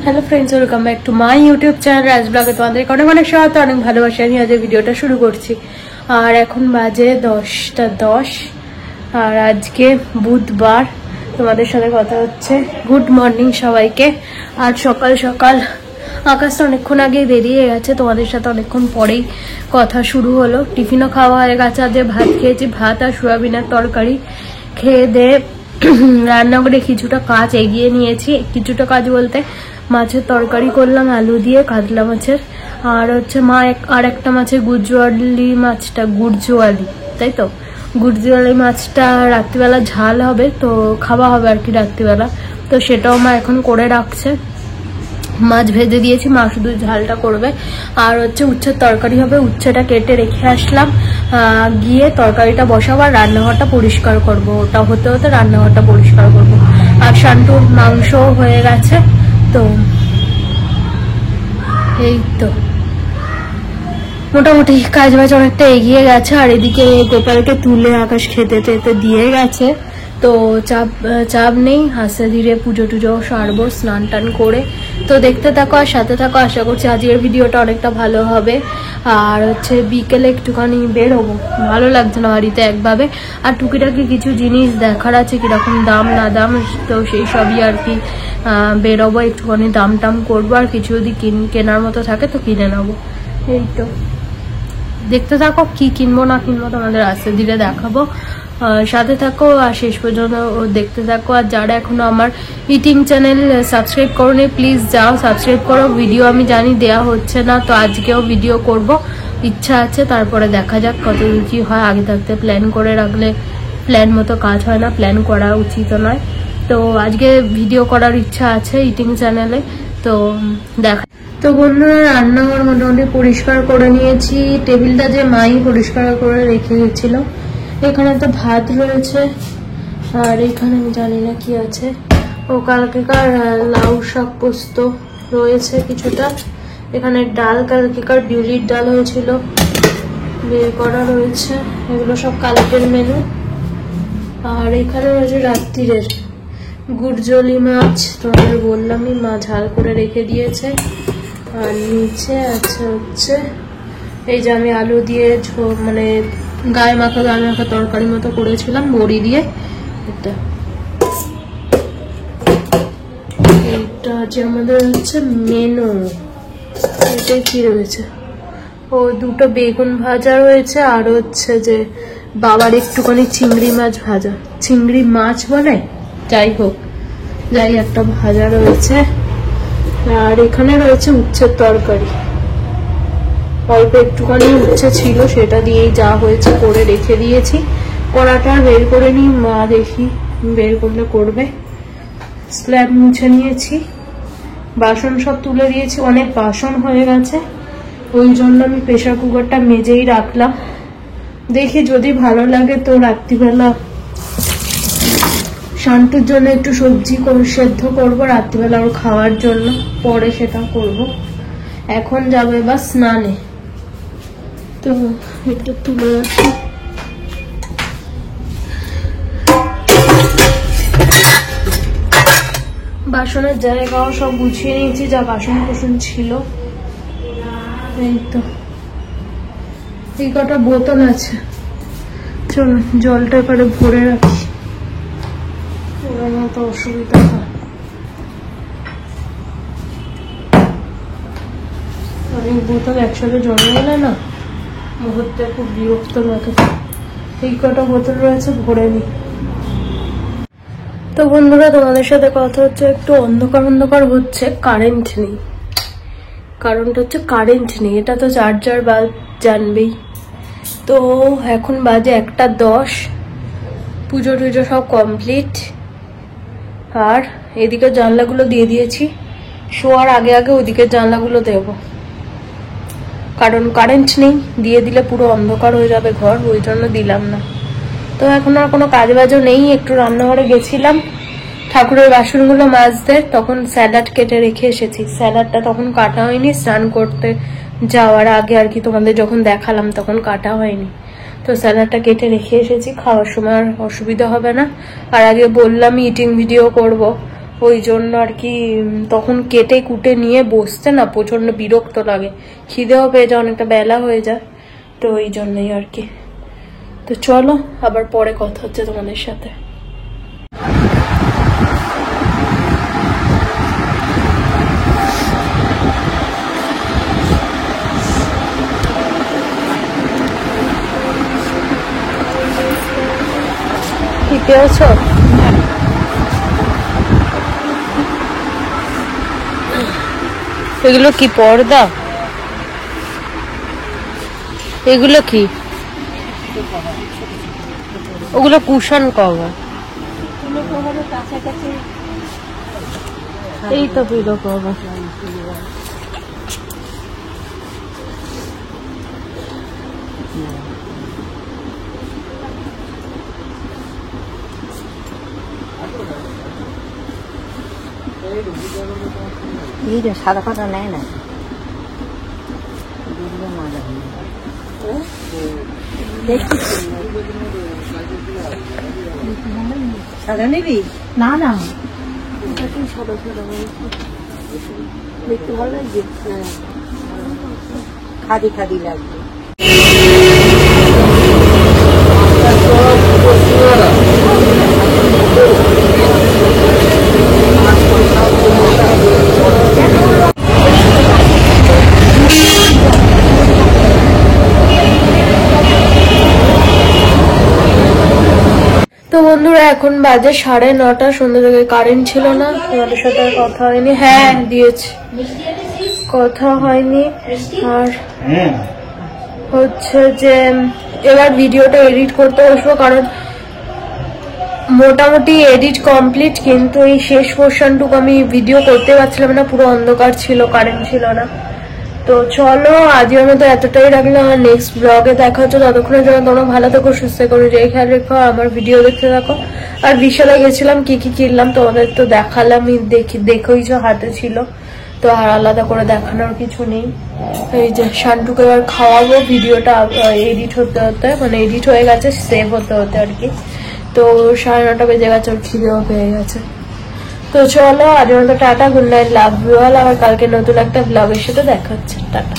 Hello friends, welcome back to my YouTube channel Raj ब्लगे। তোমাদের অনেক অনেক স্বাগত, অনেক ভালোবাসা নিয়ে আজ ভিডিওটা শুরু করছি। আর এখন বাজে 10:10 আর আজকে বুধবার। তোমাদের সাথে কথা হচ্ছে। গুড মর্নিং সবাইকে। আজ সকাল সকাল আকাশটা অনেকক্ষণ আগে বেরিয়ে গেছে, তোমাদের সাথে অনেকক্ষণ পরেই কথা শুরু হলো। টিফিনও খাওয়া হয়ে গেছে। আজ ভাত খেয়েছি, ভাত আর সোয়াবিনের তরকারি খেয়ে দিয়ে রান্না করে কিছুটা কাজ এগিয়ে নিয়েছি। কিছুটা কাজ বলতে মাছের তরকারি করলাম আলু দিয়ে, কাতলা মাছের। আর হচ্ছে মা আর একটা মাছের গুরজোয়ালি মাছটা, গুরজোয়ালি তাই তো, গুরজোয়ালি মাছটা রাত্রিবেলা ঝাল হবে, তো খাওয়া হবে আর কি রাত্রিবেলা। তো সেটাও মা এখন করে রাখছে। মাছ ভেজে দিয়েছি, মা শুধু ঝালটা করবে। আর হচ্ছে উচ্ছের তরকারি হবে, উচ্ছেটা কেটে রেখে আসলাম। গিয়ে তরকারিটা বসাবো আর রান্নাঘরটা পরিষ্কার করব। ওটা হতে হতে রান্নাঘরটা পরিষ্কার করব। আর শান্তুর মাংস হয়ে গেছে। তো এই তো মোটামুটি কাজ বাজ অনেকটা এগিয়ে গেছে। আর এদিকে গোপালকে তুলে আকাশ খেতে টেতে দিয়ে গেছে, তো চাপ নেই। আস্তে ধীরে পুজো টুজো সারবো স্নান টান করে। তো দেখতে থাকো আর সাথে থাকো, আশা করছি আজকের ভিডিওটা অনেকটা ভালো হবে। আর হচ্ছে বিকেলে একটুখানি বেরোবো, ভালো লাগছে না বাড়িতে একভাবে। আর টুকিটাকি কিছু জিনিস দেখার আছে, কিরকম দাম না দাম, তো সেই সবই আর কি বেরোবো, একটুখানি দাম টাম করবো। আর কিছু যদি কেনার মতো থাকে তো কিনে নেবো। এই তো দেখতে থাকো, কি কিনবো না কিনবো তোমাদের আস্তে ধীরে দেখাবো, সাথে থাকো আর শেষ পর্যন্ত দেখতে থাকো। আর যারা এখনো আমার ইটিং চ্যানেল সাবস্ক্রাইব করোনি, প্লিজ যাও সাবস্ক্রাইব করো। ভিডিও আমি জানি দেয়া হচ্ছে না, তো আজকেও ভিডিও করব, ইচ্ছা আছে। তারপরে দেখা যাক কত কি হয়। আগে থাকতে প্ল্যান করে রাখলে প্ল্যান মতো কাজ হয় না, প্ল্যান করা উচিত নয়। তো আজকে ভিডিও করার ইচ্ছা আছে ইটিং চ্যানেলে, তো দেখা। তো বন্ধুরা, রান্নাঘর মোটামুটি পরিষ্কার করে নিয়েছি। টেবিলটা যে মাই পরিষ্কার করে রেখে গেছিল। এখানে তো ভাত রয়েছে, আর এখানে আমি জানি না কি আছে। ও কালকেকার লাউ শাক পোস্ত রয়েছে কিছুটা। এখানে ডাল, কালকেকার বিউলির ডাল হয়েছিল, বের করা রয়েছে। এগুলো সব কালকের মেনু। আর এখানে রয়েছে রাত্রিরের গুরজলি মাছ, তোমাদের বললামই, মা ঝাল করে রেখে দিয়েছে। আর নিচে আছে হচ্ছে এই যে আমি আলু দিয়ে মানে গায়ে মাখা তরকারি মতো করেছিলাম বড়ি দিয়ে। এটা যে আমাদের হচ্ছে মেনু। এটা কি রয়েছে? ও দুটো বেগুন ভাজা রয়েছে, আর হচ্ছে যে বাবার একটুখানি চিংড়ি মাছ ভাজা, চিংড়ি মাছ বলে যাই হোক, যাই একটা ভাজা রয়েছে। আর এখানে রয়েছে উচ্ছের তরকারি, অল্প একটুখানি উচ্ছে ছিল, সেটা দিয়েই যা হয়েছে করে রেখে দিয়েছি। কড়াটা বের করে নি, মা দেখি বের করলে করবে। স্ল্যাব মুছে নিয়েছি, বাসন সব তুলে দিয়েছি, অনেক বাসন হয়ে গেছে। ওই জন্য আমি প্রেসার কুকারটা মেজেই রাখলাম। দেখি যদি ভালো লাগে তো রাত্রিবেলা শান্তুর জন্য একটু সবজি সেদ্ধ করবো রাত্রিবেলা ওর খাওয়ার জন্য, পরে সেটা করব। এখন যাবে বা স্নানে, তো একটু তুলে রাখি। বাসনের জায়গাও সব গুছিয়ে নিয়েছি, যা বাসন কুসন ছিল। এই তো এই কটা বোতল আছে, চলো জলটা এবারে ভরে রাখি, তো অসুবিধা হয়। অনেক বোতল একসাথে জমে গেলে না মুহূর্তে খুব বিরক্ত লাগে। এই কটা বোতল রয়েছে, ভরে নি। তো বন্ধুরা, তোমাদের সাথে কথা হচ্ছে, একটু অন্ধকার অন্ধকার হচ্ছে, কারেন্ট নেই। কারণটা হচ্ছে কারেন্ট নেই, এটা তো চার্জার বাল্ব জানবেই। তো এখন বাজে 1:10, পুজো টুজো সব কমপ্লিট। আর এদিকে জানলাগুলো দিয়ে দিয়েছি, শোয়ার আগে আগে ওদিকে জানলাগুলো দেব, কারণ কারেন্ট নেই, দিয়ে দিলে পুরো অন্ধকার হয়ে যাবে ঘর, ওই জন্য দিলাম না। তো এখন আর কোনো কাজ বাজও নেই। একটু রান্নাঘরে গেছিলাম ঠাকুরের বাসনগুলো মাজতে, তখন স্যালাড কেটে রেখে এসেছি। স্যালাডটা তখন কাটা হয়নি, স্নান করতে যাওয়ার আগে আর কি, তোমাদের যখন দেখালাম তখন কাটা হয়নি। তো স্যালাডটা কেটে রেখে এসেছি, খাওয়ার সময় আর অসুবিধা হবে না। আর আগে বললাম ইটিং ভিডিও করব, ওই জন্য আর কি তখন কেটে কুটে নিয়ে বসতে না প্রচন্ড বিরক্ত লাগে, খিদেও পেয়ে যায়, অনেকটা বেলা হয়ে যায়, তো ওই জন্যই আর কি। তো চলো আবার পরে কথা হচ্ছে তোমাদের সাথে। ঠিক আছে, এগুলো কি পর্দা? এগুলো কি? ওগুলো কুশন কভার। এই তো পিলো কভার। সাদা পাতা নেয় না, সাদা নিবি? না না, সাদা সাদা দেখতে ভালো লাগবে, খাদি খাদি লাগবে। তো বন্ধুরা এখন বাজে 9:30, সন্ধ্যা থেকে কারেন্ট ছিল না, তোমাদের সাথে আর কথা হয়নি। হ্যাঁ দিয়েছে, কথা হয়নি। আর হচ্ছে যে এবার ভিডিওটা এডিট করতে বসবো, কারণ মোটামুটি এডিট কমপ্লিট, কিন্তু এই শেষ পোর্শনটুকু আমি ভিডিও করতে পারছিলাম না, পুরো অন্ধকার ছিল, কারেন্ট ছিল না। তো চলো আজকের মতো এতটাই রাখলাম, আর নেক্সট ব্লগে দেখা হচ্ছে। ততক্ষণের জন্য তোমরা ভালো থেকো, সুস্থ করো, যে খেয়াল রেখো, আমার ভিডিও দেখতে থাকো। আর বিশালে গেছিলাম, কি কি কিনলাম তোমাদের তো দেখালাম, দেখোইছো, হাতে ছিল, তো আর আলাদা করে দেখানোর কিছু নেই। এই যে শান্টুকে এবার খাওয়াবো, ভিডিওটা এডিট হতে হতে, মানে এডিট হয়ে গেছে, সেভ হতে হতে আর কি। তো 9:30 বেজে গেছে, ওর খিদেও পেয়ে গেছে। তো চলো আজকের মতো tata, good night, love you all. আবার কালকে নতুন একটা ব্লগের সাথে দেখা হচ্ছে, টাটা।